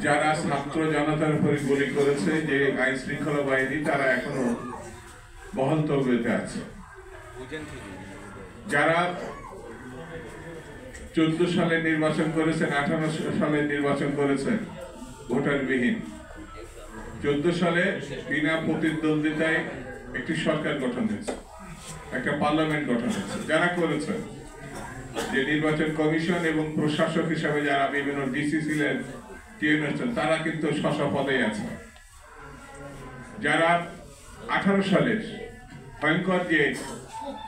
যারা ছাত্র জনতার উপরে গুলি করেছে, যে আইন শৃঙ্খলা বাহিনী, তারা এখনো বহাল তলবেতে আছে। যারা 14 সালে নির্বাচন করেছেন, 18 সালে নির্বাচন করেছেন ভোটারবিহীন, 14 সালে বিনা প্রতিদ্বন্দ্বিতায় একটি সরকার গঠন হয়েছে, একটা পার্লামেন্ট গঠন হয়েছে। যারা করেছেন, যে নির্বাচন কমিশন এবং প্রশাসক হিসাবে যারা বিভিন্ন ডিসি ছিলেন, তারা কিন্তু স্ব পদে আছে। যারা 18 সালের ভয়ঙ্কর যে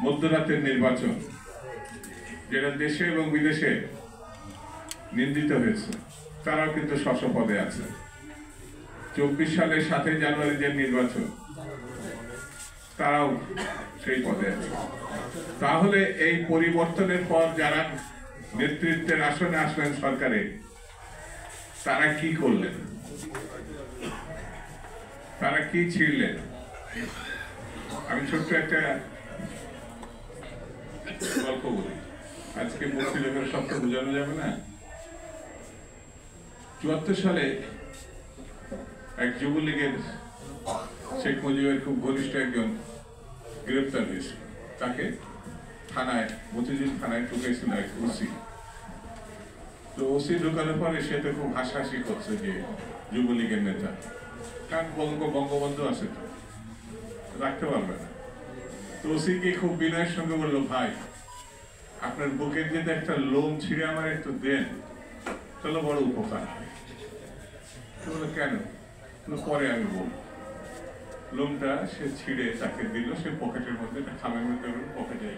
মধ্যরাতের নির্বাচন, যেটা দেশে এবং বিদেশে নিন্দিত হয়েছে, তারাও কিন্তু স্ব পদে আছে। 24 সালের 7 জানুয়ারি যে নির্বাচন, তারাও সেই পদে আছে। তাহলে এই পরিবর্তনের পর যারা নেতৃত্বের আসনে আসলেন সরকারে, তারা কি করলেন, তারা কি ছিলেন? আমি ছোট্ট একটা গল্প বলি। আজকে মুক্তিযোদ্ধার সব তো বোঝানো যাবে না। 74 সালে এক যুবলীগের শেখ মুজিবের খুব ঘনিষ্ঠ একজন গ্রেপ্তার হয়েছিল। তাকে থানায়, মতিঝিল থানায় ঢুকেছিল এক ওসি। তো ওসি ঢুকানোর পরে সে তো খুব হাসাহাসি করছে যে যুবলীগের নেতা, কারণ বঙ্গবন্ধু আছে, তো রাখতে পারবে না। তো ওসিকে খুব বিনয়ের সঙ্গে বললো, ভাই আপনার বুকের যদি একটা লোম ছিঁড়ে আমার একটু দেন, তাহলে বড় উপকার হয়। বললো কেন? পরে আমি বলবো। লোমটা সে ছিঁড়ে তাকে দিল, সে পকেটের মধ্যে, খামের মধ্যে পকেটে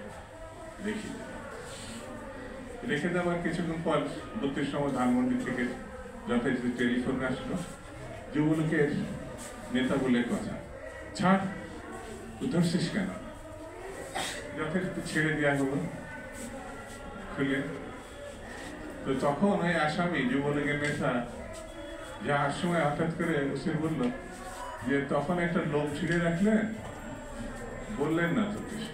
রেখে দেওয়ার কিছুক্ষণ পর 32 নম্বর ধানমন্ডি থেকে যথেষ্ট টেলিফোন আসলো, যুবলীগের নেতা বলে কথা, ছাড়, তুই ধরছিস কেন? যথেষ্ট ছেড়ে দেওয়া হলো, খুলে। তো তখন ওই আসামি যুবলীগের নেতা যাওয়ার সময় হঠাৎ করে ওসি বলল যে, তখন একটা লোম ছিঁড়ে রাখলেন, বললেন না তো কিছু।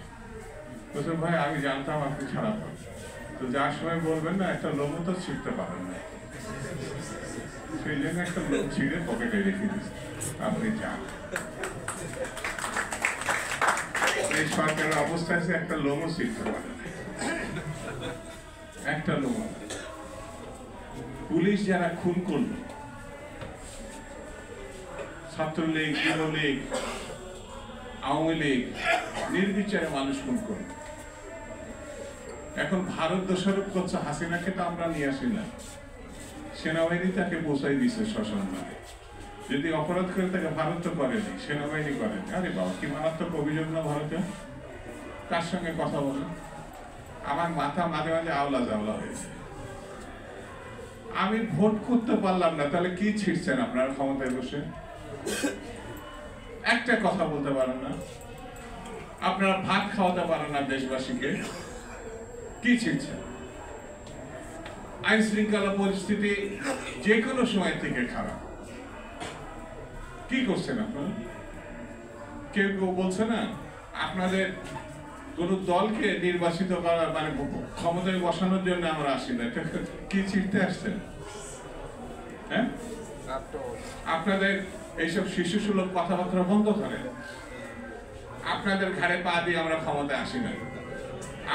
বলছে, ভাই আমি জানতাম আপনি ছাড়া পাবেন, তো যার সময় বলবেন না, একটা লোমও তো ছিঁড়তে পারেন না, সেই জন্য একটা লোম ছিঁড়ে পকেটে রেখে দিচ্ছে, আপনি যান। এই সরকারের অবস্থা আছে, একটা লোমও ছিঁড়তে পারে না, একটা লোম। পুলিশ যারা খুন করলো, ছাত্রলীগ, যুবলীগ, আওয়ামী লীগ, নির্বিচারে মানুষ খুন করল। এখন ভারত দোষারোপ করছে হাসিনাকে, তো আমরা নিয়ে আসি না, সেনাবাহিনী তাকে পৌঁছাই দিচ্ছে শ্মশান মানে। যদি অপরাধ করে তাকে ভারত তো করেনি, সেনাবাহিনী করেনি। আরে বাবা, কি মারাত্মক অভিযোগ না ভারতে! কার সঙ্গে কথা বলে আমার মাথা মাঝে মাঝে আওলা জাওলা হয়েছে। আমি ভোট করতে পারলাম না, তাহলে কি ছিঁড়ছেন আপনারা ক্ষমতায় বসে? একটা কথা বলতে পারেন না, আপনারা ভাত খাওয়াতে পারেন না দেশবাসীকে, কি ছিঁড়ছেন? আইন শৃঙ্খলা পরিস্থিতি যে কোনো সময় থেকে খারাপ, কি করছেন আপনারা? কেউ কেউ বলছে না, আপনাদের কোন দলকে নির্বাচিত করা মানে ক্ষমতায় বসানোর জন্য আমরা আসি না, কি ছিঁড়তে আসছেন? হ্যাঁ, আপনাদের এইসব শিশু সুলভ কথাবার্তা বন্ধ করেন। আপনাদের ঘাড়ে পা দিয়ে আমরা ক্ষমতায় আসি না।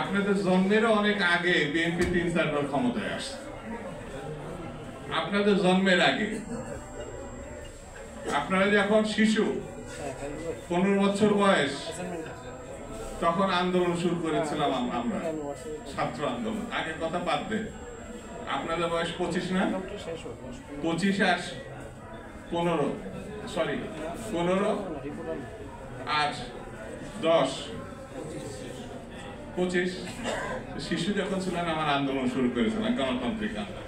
আপনাদের জন্মেরও অনেক আগে বিএনপি 3-4 বার ক্ষমতায় আসছে, আপনাদের জন্মের আগে। আপনারা যখন শিশু, 15 বছর বয়স, তখন আন্দোলন শুরু করেছিলাম আমরা, ছাত্র আন্দোলন। আগে কথা বাদ দেন, আপনাদের বয়স 25 না? 25 আর 15, সরি 15 আর 10, 25। শিশু যখন ছিলেন, আমার আন্দোলন শুরু করেছিলাম, গণতান্ত্রিক আন্দোলন।